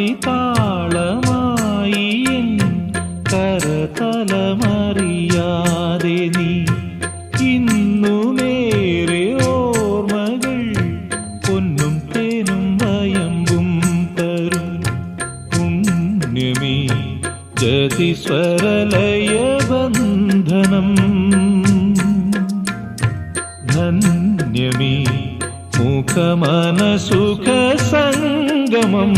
ആദിതാളമായി N കരതലമറിയാതെ നീ ഇന്നുമേറെ ഓർമ്മകൾ പൊന്നും തേനും വയമ്പും തരും പുണ്യമേ ജതിസ്വരലയബന്ധനം ധന്യമേ മുഖമനസുഖസംഗമം